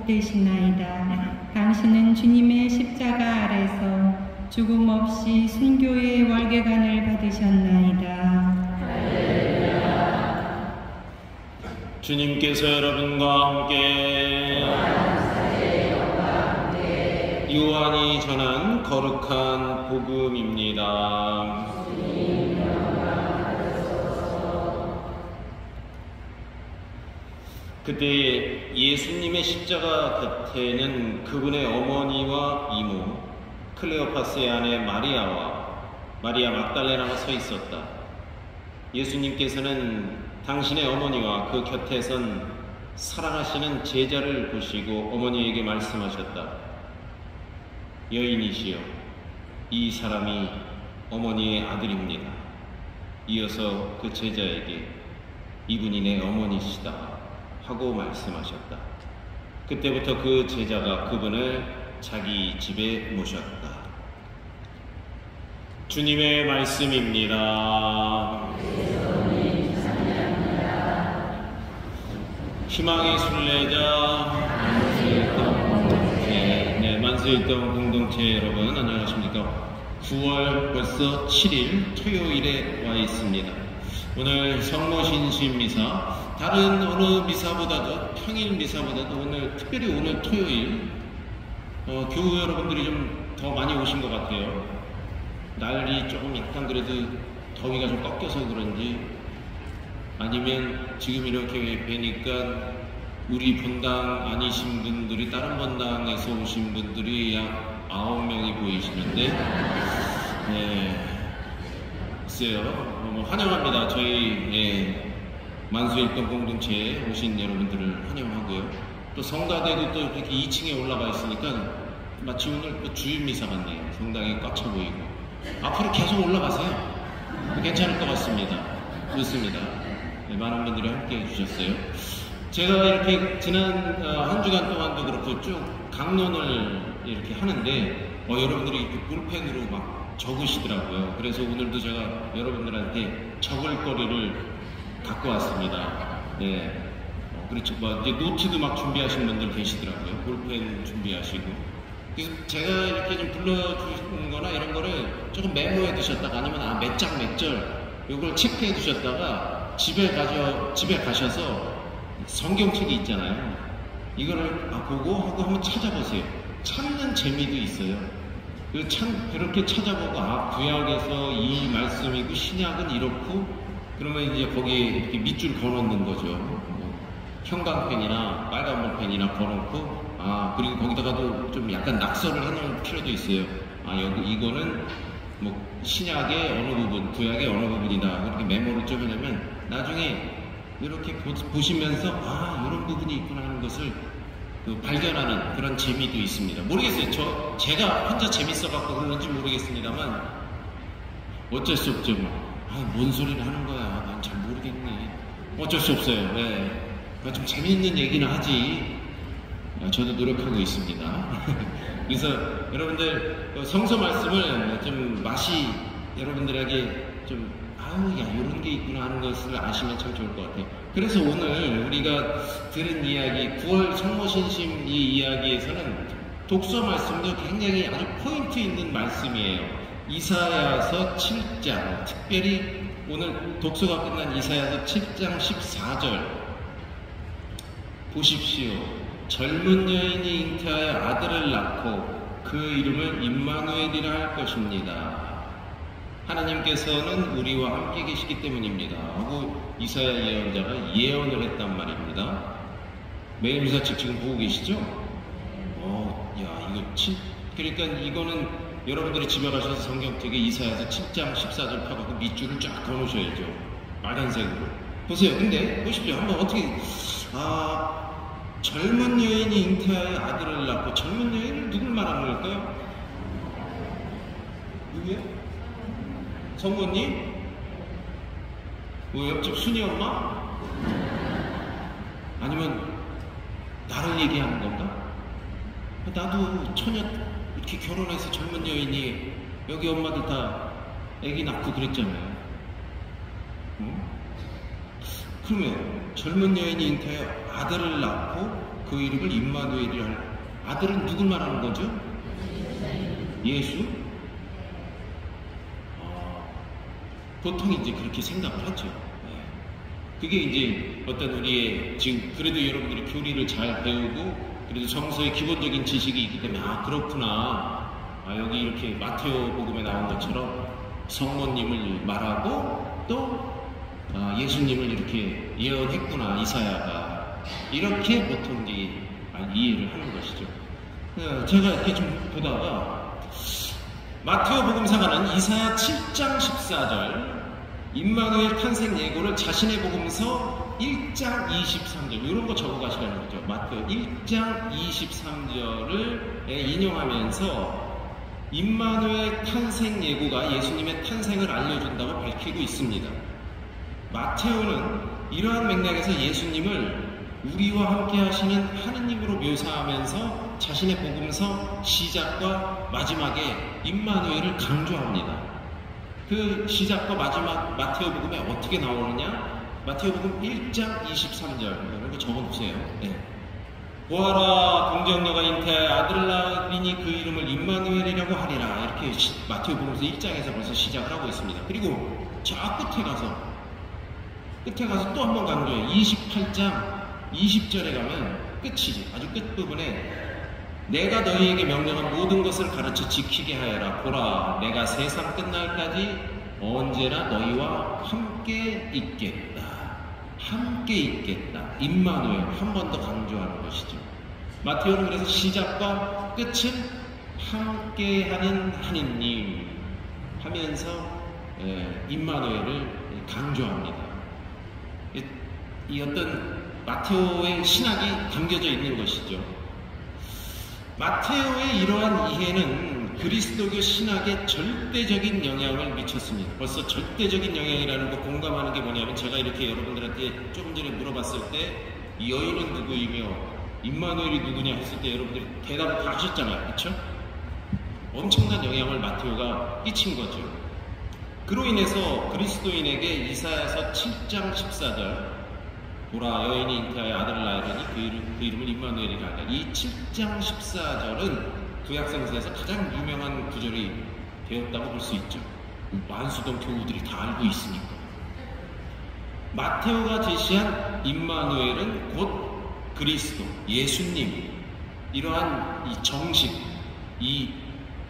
복되시나이다. 당신은 주님의 십자가 아래서 죽음 없이 순교의 월계관을 받으셨나이다. 주님께서 여러분과 함께 요한이 전한 거룩한 복음입니다. 그때 예수님의 십자가 곁에는 그분의 어머니와 이모, 클레오파스의 아내 마리아와 마리아 막달레나가 서 있었다. 예수님께서는 당신의 어머니와 그 곁에 선 사랑하시는 제자를 보시고 어머니에게 말씀하셨다. 여인이시여, 이 사람이 어머니의 아들입니다. 이어서 그 제자에게 이분이 내 어머니시다 하고 말씀하셨다. 그때부터 그 제자가 그분을 자기 집에 모셨다. 주님의 말씀입니다. 희망의 순례자 만수일동 공동체 여러분 안녕하십니까? 9월 벌써 7일 토요일에 와 있습니다. 오늘 성모신심 미사, 다른 어느 미사보다도 평일 미사보다도 오늘 특별히 오늘 토요일 교우 여러분들이 좀 더 많이 오신 것 같아요. 날이 조금 약간 그래도 더위가 좀 꺾여서 그런지, 아니면 지금 이렇게 뵈니까 우리 본당 아니신 분들이 다른 본당에서 오신 분들이 약 9명이 보이시는데, 글쎄요, 환영합니다. 저희 만수일동 공동체에 오신 여러분들을 환영하고요. 또 성가대도 또 이렇게 2층에 올라가 있으니까 마치 오늘 주일 미사 같네요. 성당이 꽉 차 보이고. 앞으로 계속 올라가세요. 괜찮을 것 같습니다. 좋습니다. 많은 분들이 함께 해주셨어요. 제가 이렇게 지난 한 주간 동안도 그렇고 쭉 강론을 이렇게 하는데 여러분들이 볼펜으로 막 적으시더라고요. 그래서 오늘도 제가 여러분들한테 적을 거리를 갖고 왔습니다. 네. 그렇죠. 이제 노트도 막 준비하신 분들 계시더라고요. 볼펜 준비하시고. 그래서 제가 이렇게 좀 불러주는 거나 이런 거를 조금 메모해 두셨다가 아니면 몇 장 몇 절 이걸 체크해 두셨다가 집에 가셔서 성경책이 있잖아요. 이거를 보고 하고 한번 찾아보세요. 찾는 재미도 있어요. 그렇게 찾아보고 구약에서 이 말씀이고 신약은 이렇고, 그러면 이제 거기에 이렇게 밑줄 그어놓는 거죠. 형광펜이나 빨간 볼펜이나 그어놓고, 그리고 거기다가도 좀 약간 낙서를 해놓을 필요도 있어요. 이거는 신약의 어느 부분, 구약의 어느 부분이다. 그렇게 메모를 좀 해놓으면 나중에 이렇게 보시면서 이런 부분이 있구나 하는 것을 발견하는 그런 재미도 있습니다. 모르겠어요. 제가 혼자 재밌어갖고 그런지 모르겠습니다만 어쩔 수 없죠. 뭔 소리를 하는 거야. 난 잘 모르겠네. 어쩔 수 없어요. 좀 재미있는 얘기는 하지. 저도 노력하고 있습니다. 그래서 여러분들 성서 말씀을 좀 맛이 여러분들에게 좀 이런 게 있구나 하는 것을 아시면 참 좋을 것 같아요. 그래서 오늘 우리가 들은 이야기, 9월 성모신심 이 이야기에서는 독서 말씀도 굉장히 아주 포인트 있는 말씀이에요. 이사야서 7장, 특별히 오늘 독서가 끝난 이사야서 7장 14절 보십시오. 젊은 여인이 잉태하여 아들을 낳고 그 이름을 임마누엘이라 할 것입니다. 하나님께서는 우리와 함께 계시기 때문입니다 하고 이사야 예언자가 예언을 했단 말입니다. 매일 미사책 지금 보고 계시죠? 그러니까 이거는 여러분들이 집에 가셔서 성경책에 이사야서 7장 14절 펴갖고 밑줄을 쫙 그어놓으셔야죠. 빨간색으로. 보세요. 근데 보십시오. 한번 어떻게 젊은 여인이 잉태하여 아들을 낳고, 젊은 여인을 누굴 말하는 걸까요? 누구요? 성모님? 옆집 순이 엄마? 아니면 나를 얘기하는 건가? 나도 처녀 이렇게 결혼해서 젊은 여인이 여기 엄마들 다 애기 낳고 그랬잖아요. 그러면 젊은 여인이 잉태하여 아들을 낳고 그 이름을 임마누엘이라 할 아들은 누굴 말하는 거죠? 예수? 보통 이제 그렇게 생각을 하죠. 그게 이제 어떤 우리의 지금 그래도 여러분들이 교리를 잘 배우고 그래도 성서의 기본적인 지식이 있기 때문에 그렇구나. 여기 이렇게 마테오 복음에 나온 것처럼 성모님을 말하고 또 예수님을 이렇게 예언했구나 이사야가. 이렇게 보통 이제 이해를 하는 것이죠. 제가 이렇게 좀 보다가 마테오 복음사가는 이사야 7장 14절 임마누엘 탄생 예고를 자신의 복음서 1장 23절 이런 거 적어 가시라는 거죠. 마테오 1장 23절을 인용하면서 임마누엘 탄생 예고가 예수님의 탄생을 알려준다고 밝히고 있습니다. 마테오는 이러한 맥락에서 예수님을 우리와 함께 하시는 하느님으로 묘사하면서 자신의 복음서 시작과 마지막에 임마누엘을 강조합니다. 그 시작과 마지막 마테오 복음에 어떻게 나오느냐? 마테오 복음 1장 23절 이거 적어두세요. 보아라 동정녀가 잉태하여 아들을 낳으리니 그 이름을 임마누엘이라고 하리라. 이렇게 마테오 복음서 1장에서 벌써 시작을 하고 있습니다. 그리고 저 끝에 가서 또 한 번 강조해요. 28장 20절에 가면 끝이지. 아주 끝부분에 내가 너희에게 명령한 모든 것을 가르쳐 지키게 하여라. 보라, 내가 세상 끝날까지 언제나 너희와 함께 있겠다. 함께 있겠다. 임마누엘 한 번 더 강조하는 것이죠. 마테오는 그래서 시작과 끝은 함께하는 하느님 하면서 임마누엘을 강조합니다. 이 어떤 마테오의 신학이 담겨져 있는 것이죠. 마테오의 이러한 이해는 그리스도교 신학에 절대적인 영향을 미쳤습니다. 벌써 절대적인 영향이라는 거 공감하는 게 뭐냐면 제가 이렇게 여러분들한테 조금 전에 물어봤을 때 여인은 누구이며 임마누엘이 누구냐 했을 때 여러분들이 대답을 다 하셨잖아요. 그렇죠? 엄청난 영향을 마테오가 끼친 거죠. 그로 인해서 그리스도인에게 이사야서 7장 14절 보라 여인이 잉태하여 아들을 낳으리니 그 이름을 임마누엘이라 하리라. 이 7장 14절은 구약성서에서 가장 유명한 구절이 되었다고 볼 수 있죠. 만수동 교우들이 다 알고 있으니까. 마테오가 제시한 임마누엘은 곧 그리스도, 예수님. 이러한 이 정식, 이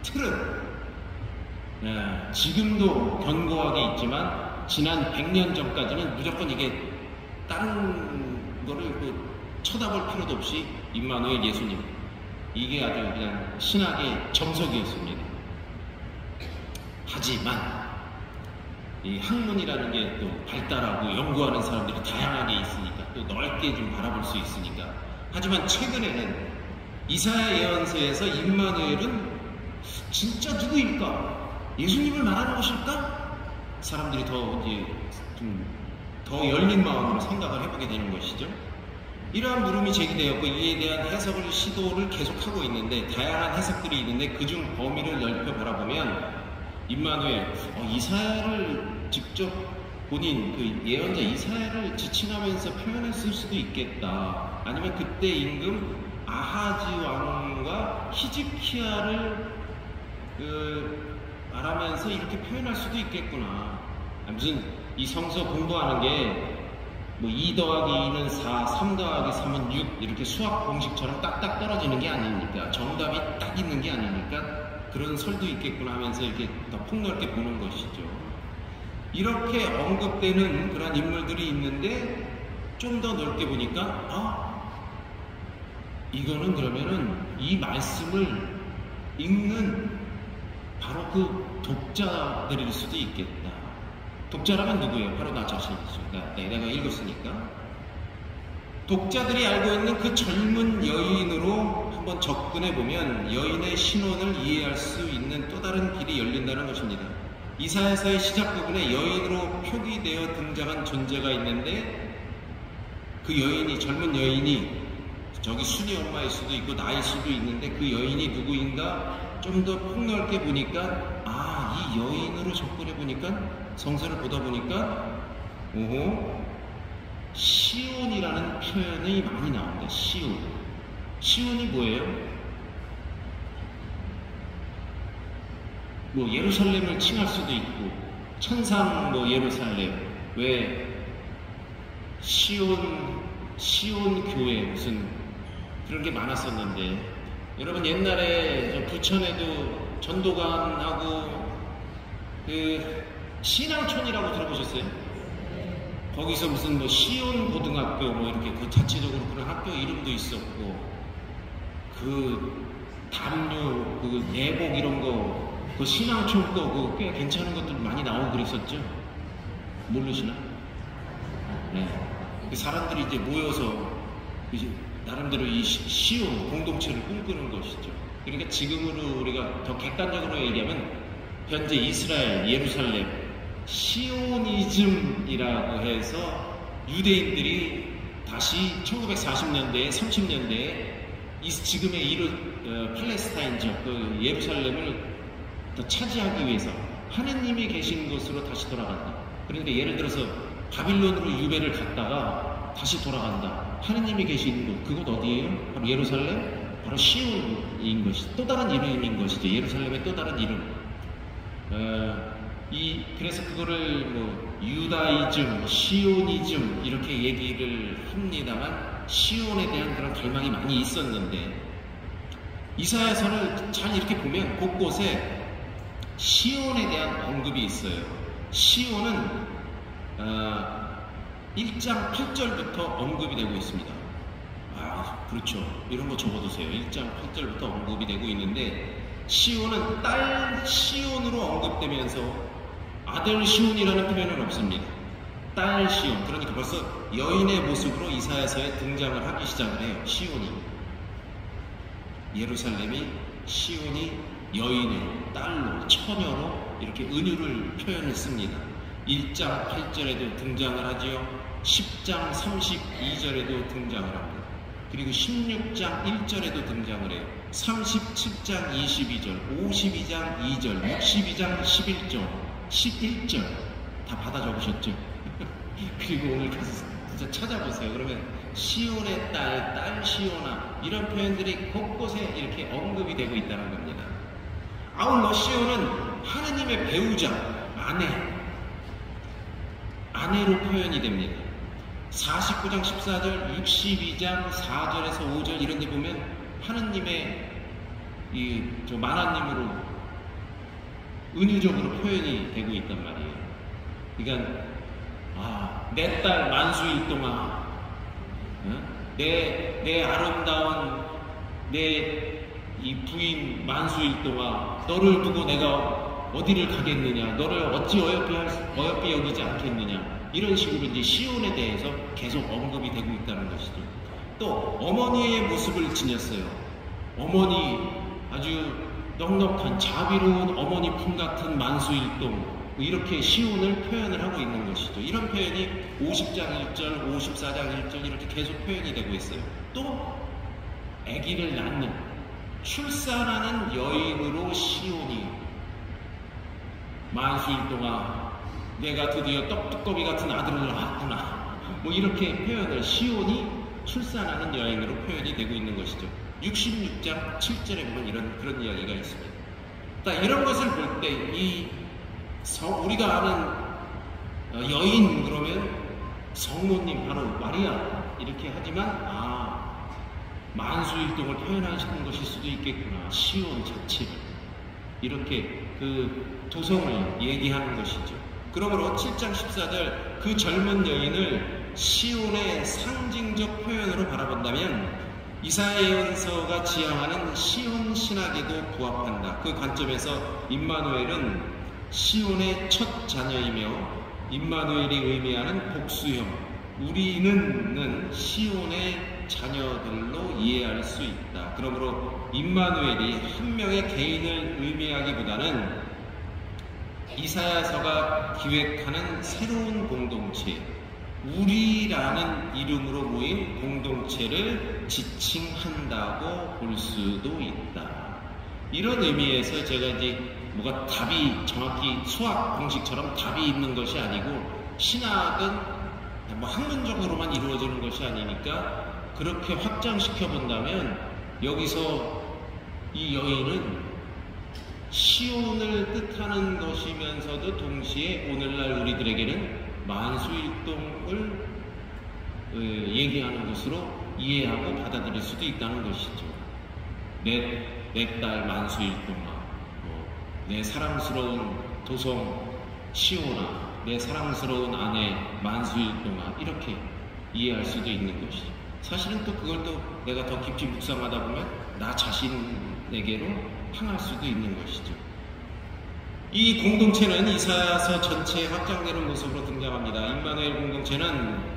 틀은 지금도 견고하게 있지만 지난 100년 전까지는 무조건 이게 다른 거를 쳐다볼 필요도 없이 임마누엘 예수님 이게 아주 그냥 신학의 정석이었습니다. 하지만 이 학문이라는 게 또 발달하고 연구하는 사람들이 다양하게 있으니까 또 넓게 좀 바라볼 수 있으니까 하지만 최근에는 이사야 예언서에서 임마누엘은 진짜 누구일까? 예수님을 말하는 것일까? 사람들이 더 이제 더 열린 마음으로 생각을 해보게 되는 것이죠. 이러한 물음이 제기되었고 이에 대한 해석을 시도를 계속하고 있는데 다양한 해석들이 있는데 그중 범위를 넓혀 바라보면 임마누엘 이사야를 직접 본인 그 예언자 이사야를 지칭하면서 표현했을 수도 있겠다. 아니면 그때 임금 아하지 왕과 히즈키야를 말하면서 이렇게 표현할 수도 있겠구나. 무슨 이 성서 공부하는 게 뭐 2 더하기 2는 4, 3 더하기 3은 6 이렇게 수학 공식처럼 딱딱 떨어지는 게 아니니까 정답이 딱 있는 게 아니니까 그런 설도 있겠구나 하면서 이렇게 더 폭넓게 보는 것이죠. 이렇게 언급되는 그런 인물들이 있는데 좀 더 넓게 보니까 이거는 그러면은 이 말씀을 읽는 바로 그 독자들일 수도 있겠다. 독자라면 누구예요? 바로 나 자신이죠. 내가 읽었으니까. 독자들이 알고 있는 그 젊은 여인으로 한번 접근해보면 여인의 신원을 이해할 수 있는 또 다른 길이 열린다는 것입니다. 이사야서의 시작 부분에 여인으로 표기되어 등장한 존재가 있는데 그 여인이, 젊은 여인이 저기 순이 엄마일 수도 있고 나일 수도 있는데 그 여인이 누구인가 좀 더 폭넓게 보니까 이 여인으로 접근해보니까 성서를 보다 보니까 시온이라는 표현이 많이 나옵니다. 시온. 시온이 뭐예요? 뭐 예루살렘을 칭할 수도 있고 천상 뭐 예루살렘, 왜 시온 교회 무슨 그런 게 많았었는데, 여러분 옛날에 부천에도 전도관하고 그 신앙촌이라고 들어보셨어요? 거기서 무슨 뭐 시온 고등학교 뭐 이렇게 그 자체적으로 그런 학교 이름도 있었고, 그 담요 그 예복 이런 거 그 신앙촌 거 꽤 괜찮은 것들 많이 나오고 그랬었죠? 모르시나? 네. 그 사람들이 이제 모여서 이제 나름대로 이 시온 공동체를 꿈꾸는 것이죠. 그러니까 지금으로 우리가 더 객관적으로 얘기하면 현재 이스라엘 예루살렘 시오니즘이라고 해서 유대인들이 다시 1940년대에 30년대에 지금의 팔레스타인적 그 예루살렘을 더 차지하기 위해서 하느님이 계신 곳으로 다시 돌아간다. 그러니까 예를 들어서 바빌론으로 유배를 갔다가 다시 돌아간다. 하느님이 계신 곳, 그곳 어디예요? 바로 예루살렘? 바로 시온인 것이 또 다른 이름인 것이죠. 예루살렘의 또 다른 이름. 그래서 그거를 뭐 유다이즘, 시오니즘 이렇게 얘기를 합니다만, 시온에 대한 그런 갈망이 많이 있었는데, 이사야서를 잘 이렇게 보면 곳곳에 시온에 대한 언급이 있어요. 시온은 1장 8절부터 언급이 되고 있습니다. 그렇죠. 이런 거 적어두세요. 1장 8절부터 언급이 되고 있는데, 시온은 딸 시온으로 언급되면서 아들 시온이라는 표현은 없습니다. 딸 시온, 그러니까 벌써 여인의 모습으로 이사야서에 등장을 하기 시작을 해요. 시온이, 예루살렘이 시온이 여인으로, 딸로, 처녀로 이렇게 은유를 표현했습니다. 1장 8절에도 등장을 하지요. 10장 32절에도 등장을 합니다. 그리고 16장 1절에도 등장을 해요. 37장 22절, 52장 2절, 62장 11절, 11절 다 받아 적으셨죠? 그리고 오늘 가서 진짜 찾아보세요. 그러면 시온의 딸 시온아, 이런 표현들이 곳곳에 이렇게 언급이 되고 있다는 겁니다. 아울러 시온은 하느님의 배우자, 아내로 표현이 됩니다. 49장 14절, 62장 4절에서 5절 이런 데 보면 하느님의 만화님으로 은유적으로 표현이 되고 있단 말이에요. 그러니까 내 딸 만수일동아, 내 아름다운 내 이 부인 만수일동아, 너를 두고 내가 어디를 가겠느냐, 너를 어찌 어여삐 여기지 않겠느냐, 이런 식으로 이제 시온에 대해서 계속 언급이 되고 있다는 것이죠. 또 어머니의 모습을 지녔어요. 어머니, 아주 넉넉한 자비로운 어머니 품 같은 만수일동, 이렇게 시온을 표현을 하고 있는 것이죠. 이런 표현이 50장 1절, 54장 1절 이렇게 계속 표현이 되고 있어요. 또 아기를 낳는, 출산하는 여인으로 시온이, 만수일동아, 내가 드디어 떡두꺼비 같은 아들을 낳았구나, 뭐 이렇게 표현을, 시온이 출산하는 여인으로 표현이 되고 있는 것이죠. 66장 7절에 보면 그런 이야기가 있습니다. 이런 것을 볼 때 우리가 아는 여인 그러면 성모님 바로 마리아 이렇게 하지만 만수일동을 표현하시는 것일 수도 있겠구나. 시온 자체를 이렇게 그 도성을 얘기하는 것이죠. 그러므로 7장 14절 그 젊은 여인을 시온의 상징적 표현으로 바라본다면 이사야 예언서가 지향하는 시온 신학에도 부합한다. 그 관점에서 임마누엘은 시온의 첫 자녀이며 임마누엘이 의미하는 복수형, 우리는 시온의 자녀들로 이해할 수 있다. 그러므로 임마누엘이 한 명의 개인을 의미하기보다는 이사야서가 기획하는 새로운 공동체, 우리라는 이름으로 모인 공동체를 지칭한다고 볼 수도 있다. 이런 의미에서 제가 이제 뭐가 답이 정확히 수학 공식처럼 답이 있는 것이 아니고, 신학은 뭐 학문적으로만 이루어지는 것이 아니니까 그렇게 확장시켜 본다면 여기서 이 여인은 시온을 뜻하는 것이면서도 동시에 오늘날 우리들에게는 만수일동을 얘기하는 것으로 이해하고 받아들일 수도 있다는 것이죠. 내 딸 만수일동아, 내 사랑스러운 도성 시온아, 내 사랑스러운 아내 만수일동아, 이렇게 이해할 수도 있는 것이죠. 사실은 또 그걸 또 내가 더 깊이 묵상하다 보면 나 자신에게로 향할 수도 있는 것이죠. 이 공동체는 이사야서 전체에 확장되는 모습으로 등장합니다. 임마누엘 공동체는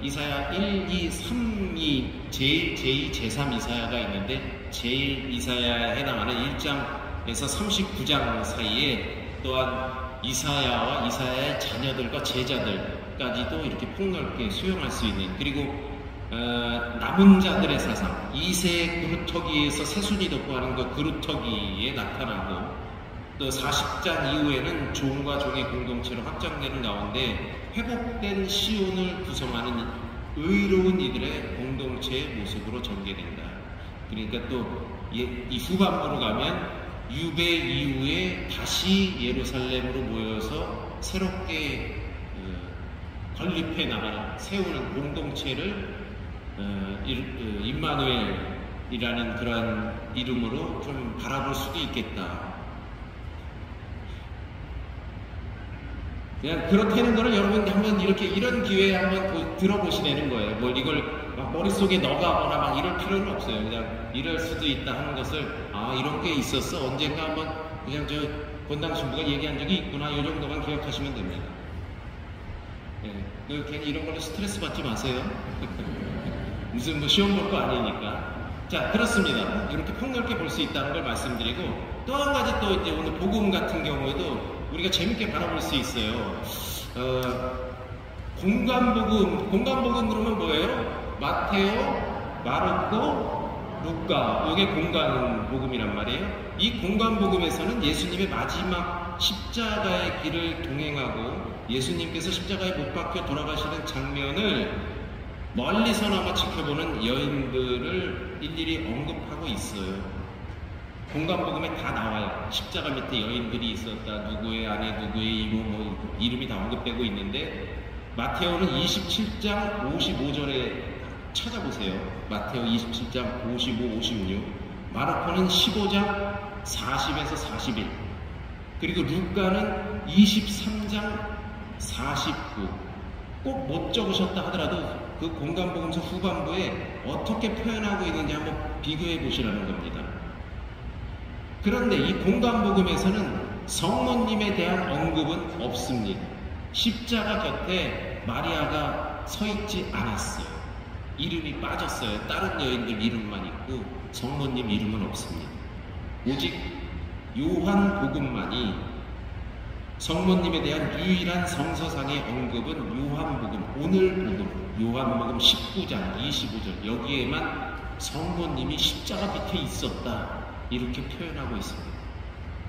이사야 1, 2, 3이 제2, 제3 이사야가 있는데 제1 이사야에 해당하는 1장에서 39장 사이에 또한 이사야와 이사야의 자녀들과 제자들까지도 이렇게 폭넓게 수용할 수 있는, 그리고 남은 자들의 사상, 2세 그루터기에서 새순이 덮고 하는 그 그루터기에 나타나고, 또 40장 이후에는 종과 종의 공동체로 확장되는 가운데 회복된 시온을 구성하는 의로운 이들의 공동체의 모습으로 전개된다. 그러니까 또 이 후반부로 가면 유배 이후에 다시 예루살렘으로 모여서 새롭게 건립해 나가는, 세우는 공동체를 임마누엘이라는 그러한 이름으로 좀 바라볼 수도 있겠다. 그냥 그렇다는 거를 여러분 한번 이렇게 이런 기회에 한번 들어보시라는 거예요. 뭐 이걸 막 머릿속에 넣어가거나 막 이럴 필요는 없어요. 그냥 이럴 수도 있다 하는 것을, 아, 이런 게 있었어, 언젠가 한번 그냥 저 권당 신부가 얘기한 적이 있구나, 이 정도만 기억하시면 됩니다. 예, 괜히 이런 걸로 스트레스 받지 마세요. 무슨 뭐 시험 볼 거 아니니까. 자, 그렇습니다. 이렇게 폭넓게 볼 수 있다는 걸 말씀드리고, 또 한 가지 또 이제 오늘 복음 같은 경우에도 우리가 재밌게 바라볼 수 있어요. 공간복음 그러면 뭐예요? 마테오, 마르코, 루카, 이게 공간복음이란 말이에요. 이 공간복음에서는 예수님의 마지막 십자가의 길을 동행하고 예수님께서 십자가에 못 박혀 돌아가시는 장면을 멀리서나마 지켜보는 여인들을 일일이 언급하고 있어요. 공간복음에 다 나와요. 십자가 밑에 여인들이 있었다, 누구의 아내, 누구의 이모, 뭐 이름이 다 언급되고 있는데, 마테오는 27장 55절에 찾아보세요. 마테오 27장 55, 56. 마르코는 15장 40에서 41. 그리고 루카는 23장 49. 꼭 못 적으셨다 하더라도 그 공간복음서 후반부에 어떻게 표현하고 있는지 한번 비교해 보시라는 겁니다. 그런데 이 공간복음에서는 성모님에 대한 언급은 없습니다. 십자가 곁에 마리아가 서 있지 않았어요. 이름이 빠졌어요. 다른 여인들 이름만 있고 성모님 이름은 없습니다. 오직 요한복음만이 성모님에 대한 유일한 성서상의 언급은 요한복음, 오늘 복음, 요한복음 19장 25절, 여기에만 성모님이 십자가 밑에 있었다, 이렇게 표현하고 있습니다.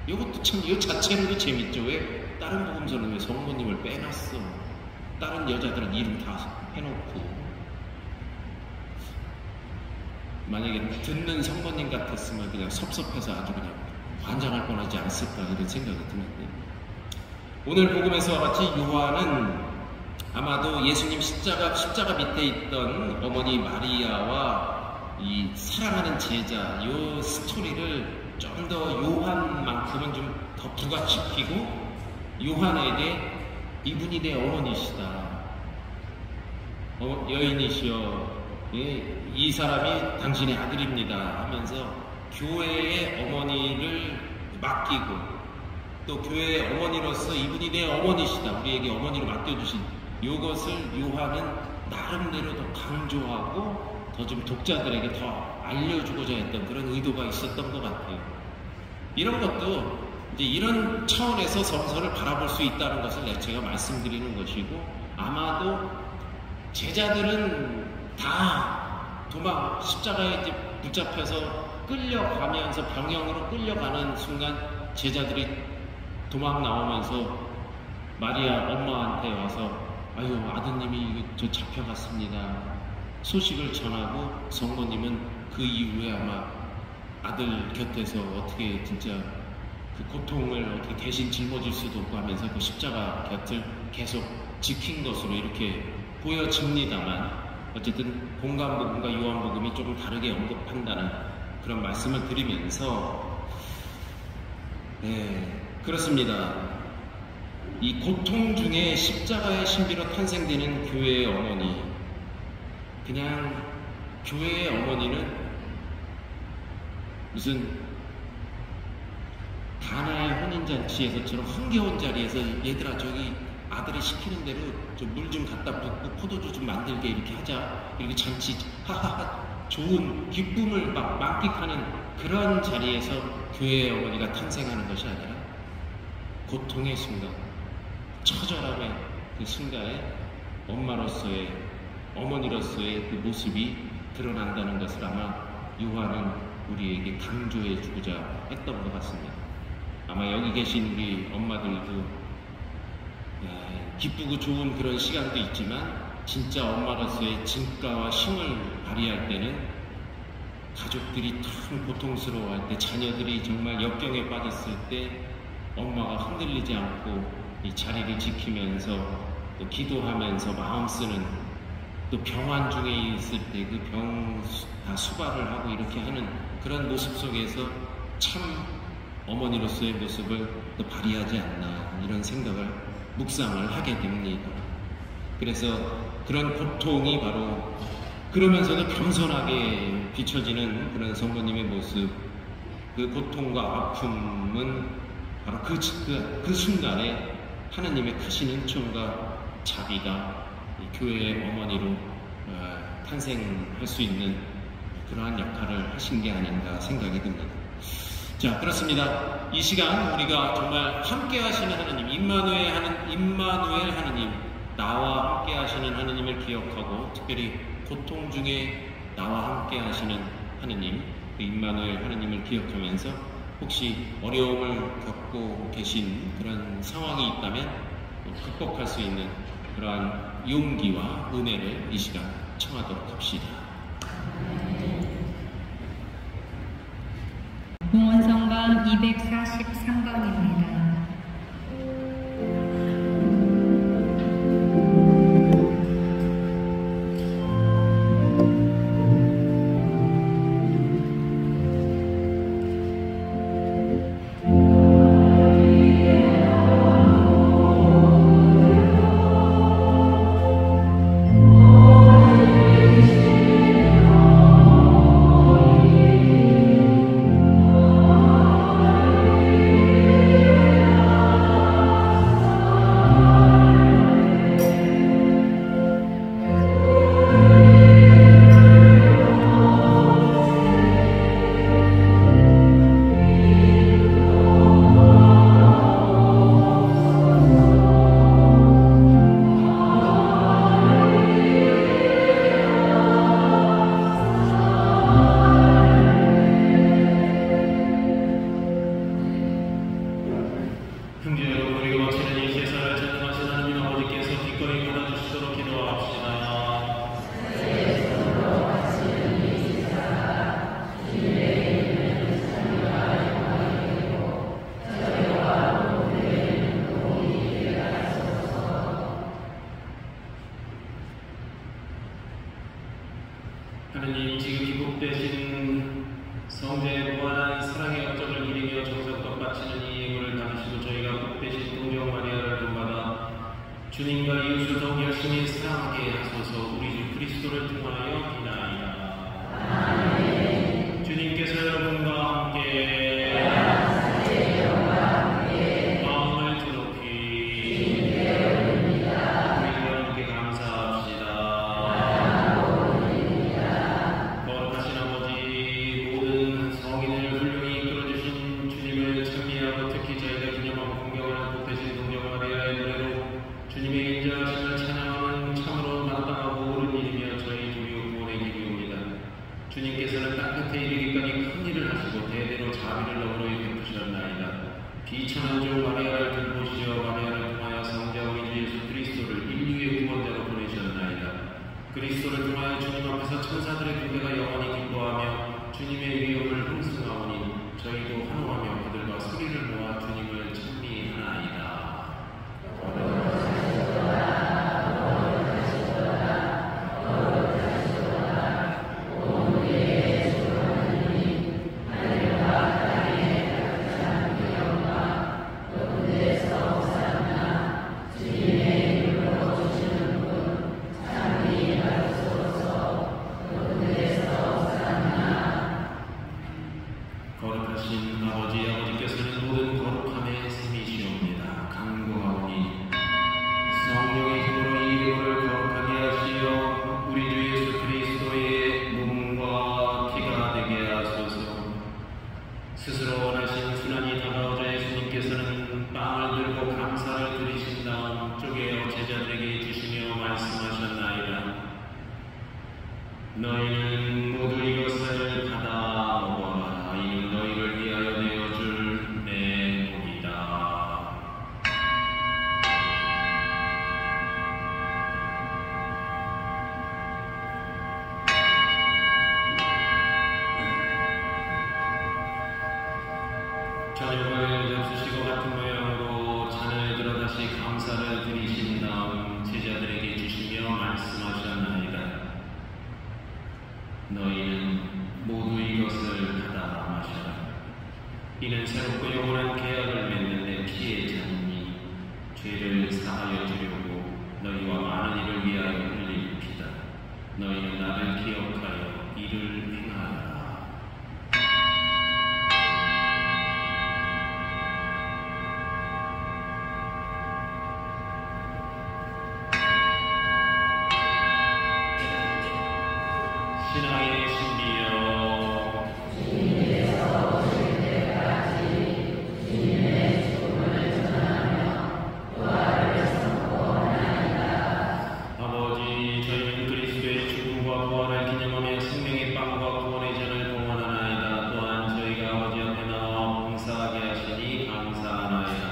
이것도 참, 이 자체로도 재밌죠. 왜 다른 복음서는 왜 성모님을 빼놨어? 다른 여자들은 이름 다 해놓고. 만약에 듣는 성모님 같았으면 그냥 섭섭해서 아주 그냥 환장할 뻔하지 않았을까, 이런 생각이 드는데, 오늘 복음에서와 같이 요한은 아마도 예수님 십자가 밑에 있던 어머니 마리아와 이 사랑하는 제자, 이 스토리를 좀 더 요한만큼은 좀 더 부각시키고, 요한에게 이분이 내 어머니시다, 여인이시여, 이 사람이 당신의 아들입니다 하면서 교회의 어머니를 맡기고, 또 교회의 어머니로서 이분이 내 어머니시다, 우리에게 어머니로 맡겨주신 이것을 요한은 나름대로 더 강조하고 더 좀 독자들에게 더 알려주고자 했던 그런 의도가 있었던 것 같아요. 이런 것도 이제 이런 차원에서 성서를 바라볼 수 있다는 것을 제가 말씀드리는 것이고, 아마도 제자들은 다 십자가에 이제 붙잡혀서 끌려가면서 병영으로 끌려가는 순간 제자들이 도망 나오면서 마리아 엄마한테 와서, 아유, 아드님이 저 잡혀갔습니다, 소식을 전하고 성모님은 그 이후에 아마 아들 곁에서 어떻게 진짜 그 고통을 어떻게 대신 짊어질 수도 없고 하면서 그 십자가 곁을 계속 지킨 것으로 이렇게 보여집니다만, 어쨌든 공관복음과 요한복음이 조금 다르게 언급한다는 그런 말씀을 드리면서, 그렇습니다. 이 고통 중에 십자가의 신비로 탄생되는 교회의 어머니, 그냥 교회의 어머니는 무슨 가나의 혼인잔치에서처럼 흥겨운 자리에서 얘들아 저기 아들이 시키는 대로 좀 물 좀 갖다 붓고 포도주 좀 만들게 이렇게 하자, 이렇게 잔치 하하하 좋은 기쁨을 막 만끽하는 그런 자리에서 교회의 어머니가 탄생하는 것이 아니라 고통의 순간, 처절함의 그 순간에 엄마로서의, 어머니로서의 그 모습이 드러난다는 것을 아마 요한은 우리에게 강조해 주고자 했던 것 같습니다. 아마 여기 계신 우리 엄마들도 기쁘고 좋은 그런 시간도 있지만 진짜 엄마로서의 진가와 힘을 발휘할 때는 가족들이 참 고통스러워할 때, 자녀들이 정말 역경에 빠졌을 때 엄마가 흔들리지 않고 이 자리를 지키면서 또 기도하면서 마음 쓰는, 또 병환 중에 있을 때 그 병 다 수발을 하고 이렇게 하는 그런 모습 속에서 참 어머니로서의 모습을 또 발휘하지 않나, 이런 생각을 묵상을 하게 됩니다. 그래서 그런 고통이 바로 그러면서도 겸손하게 비춰지는 그런 성모님의 모습, 그 고통과 아픔은 바로 그 순간에 하나님의 크신 은총과 자비가 교회의 어머니로 탄생할 수 있는 그러한 역할을 하신 게 아닌가 생각이 듭니다. 자, 그렇습니다. 이 시간 우리가 정말 함께 하시는 하나님, 임마누엘 하나님, 나와 함께 하시는 하나님을 기억하고, 특별히 고통 중에 나와 함께 하시는 하나님, 그 임마누엘 하나님을 기억하면서 혹시 어려움을 겪고 계신 그런 상황이 있다면 극복할 수 있는 그러한 용기와 은혜를 이 시간 청하도록 합시다. 봉헌성가 243강입니다. 하느님, 지금 기복되신 성자의 무한한 사랑의 업적을 이루며 정성껏 바치는 이 예물을 담으시고 저희가 복되신 동정 마리아를 본받아 주님과 이웃을 더욱 열심히 사랑하게 하소서. 우리 주 그리스도를 통하여 비나이다. 아멘. 주님께서 여러분과 함께 마음을 드높이 우리와 함께 감사합시다. 거룩하신 아버지, 모든 성인을 훌륭히 이끌어주신 주님을 찬미하고 특히 저희가 기념하고 공경하는 복되신 동정 마리아의 노래로 주님의 인자하심을 찬양하는 참으로 마땅하고 옳은 일이며 저희 주요 구원의 길이옵니다. 주님께서는 땅끝에 이르기까지 큰 일을 하시고 대대로 자비를 너그러이 베푸셨나이다. 비천한 종 마리아를 돌보시어 마리아를 통하여 성자 우리 주 예수 그리스도를 인류의 구원자로 보내셨나이다. 그리스도를 통하여 주님 앞에서 천사들의 군대가 영원히 기뻐하며 주님의 위엄을 흥숭하오니 저희도 환호하며 그들과 소리를 모아 주님을 찬미하나이다. 거룩하신 아버지께서는 모든 거룩함의 셈이시옵니다. 간구하오니 성령의 힘으로 이 이름을 거룩하게 하시어 우리 주 예수 그리스도의 몸과 피가 되게 하소서. 스스로 원하신 순환이 다가오자 예수님께서는 빵을 들고 감사를 드리신 다음 쪼개어 제자들에게 주시며 말씀하셨나이다. 너희는 모두 이것을 받아 먹어라. 이는 너희를 위하여 내어줄 내 몸이다. 저녁을 잡수시고 같은 모양으로 잔을 들어 다시 감사를 드리신 다음 제자들에게 주시며 말씀하셨나이다. 너희는 모두 이것을 받아 마셔라. 이는 새롭고 영원한 계약을 맺는 내 피의 잔이니 죄를 사하여 주려고 너희와 많은 이를 위하여 흘릴 피다. 너희는 나를 기억하여 이를 행하라. 신앙의 신비여 주님께서 오실 때까지 주님의 죽음을 전하며 부활을 선포하나이다. 아버지, 저희는 그리스도의 죽음과 부활을 기념하며 생명의 빵과 구원의 잔을 봉헌하나이다. 또한 저희가 아버지 앞에 나와 봉사하게 하시니 감사하나이다.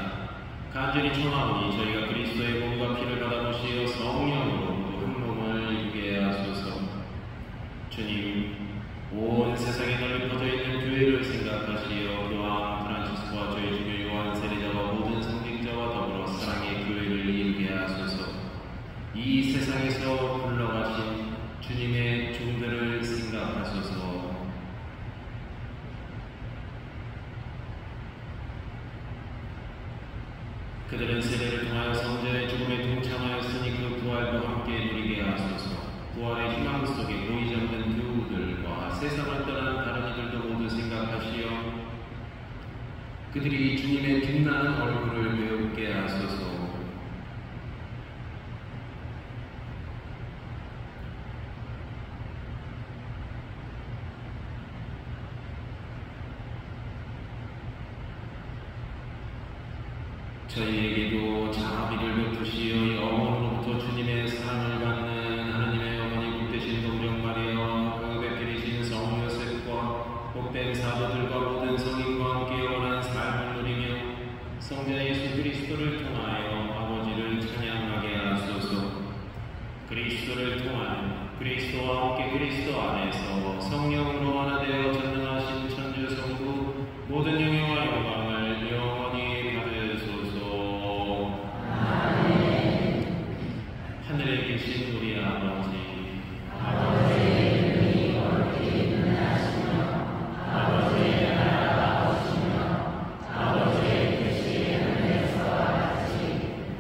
간절히 청하오니 저희가 그리스도의 몸과 피를 받아보시어 성령으로 모두 한 몸을 이루게 하소서. 주님, 온 세상에 널리 퍼져 있는 교회를 생각하시어 교황 프란치스코와 저희 주교 요한 세례자와 모든 성직자와 더불어 사랑의 교회를 이루게 하소서. 이 세상에서 불러가신 주님의 종들을 생각하소서. 그들은 세례를 통하여 성자의 죽음에 동참하였으니 그 부활도 함께 누리게 하소서. 부활의 희망 속에 보이지 않는 교우들과 세상을 떠난 다른 이들도 모두 생각하시어 그들이 주님의 빛나는 얼굴을 배우게 하소서. 저희에게도 자비를 베푸시어 영원으로부터 주님의 사랑을 받는 하나님의 어머니 복되신 동정 마리아와 그 배필이신 성 요셉과 복된 사도들과 모든 성인과 함께 영원한 삶을 누리며 성자 예수 그리스도를 통하여 아버지를 찬양하게 하소서. 그리스도를 통하여 그리스도와 함께 그리스도 안에서 성령으로 하나 되어 전능하신 천주 성부 모든 영예와 영광을 영원히 받으소서. 하늘에 계신 우리 아버지, 아버지의 이름이 거룩히 빛나시며 아버지의 나라가 오시며 아버지의 뜻이 하늘에서와 같이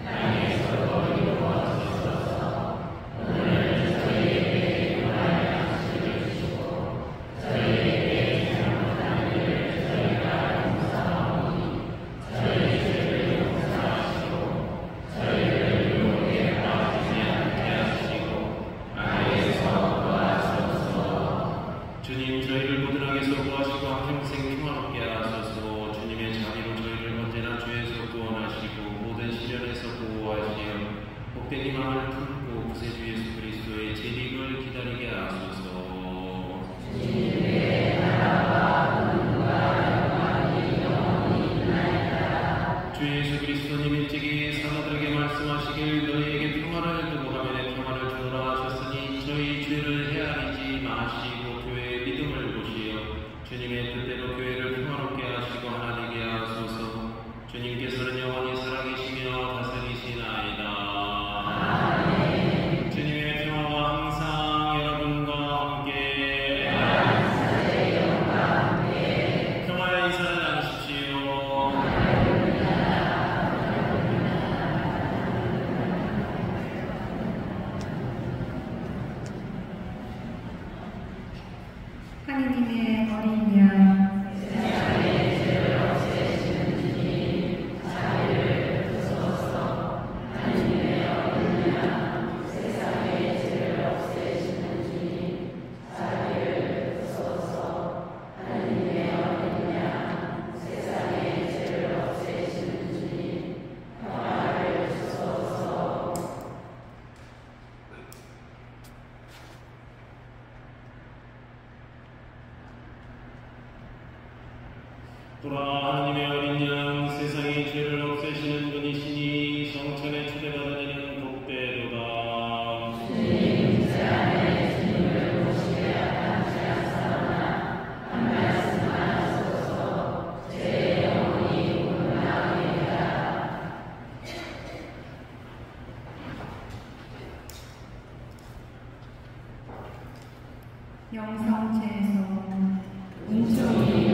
땅에서도 이루어지소서. 오늘 저희에게 일용할 양식을 주시고 저희에게 잘못한 일을 저희가 용서하오니 저희 죄를 용서하시고 저희를 유혹에 빠지지 않게 하시고 악에서 구하소서. 주님, 저희를 모든 악에서 구하시고 한평생 평화롭게 하소서. 주님의 자비로 저희를 언제나 죄에서 구원하시고 모든 시련에서 보호하시어 복된 희망을 품고 구세주 예수 그리스도의 재림을 기다리게 하소서. 주님의 나라와 권능과 영광이 영원히 있나이다. 주 예수 그리스도님 일찍이 사도들에게 말씀하시길 너희에게 평화를 두고 가면 평화를 주노라 하셨으니 저희 하느님의 어린 양 보라, 하느님의 어린 양, 세상의 죄를 없애시는 분이시니 성천에 초대받은 이는 복되도다. 주님, 제 안에 주님을 모시게 합당치 않사오나 한 말씀 하소서. 제 영혼이 고난하옵나이다. 영성제에서 은총이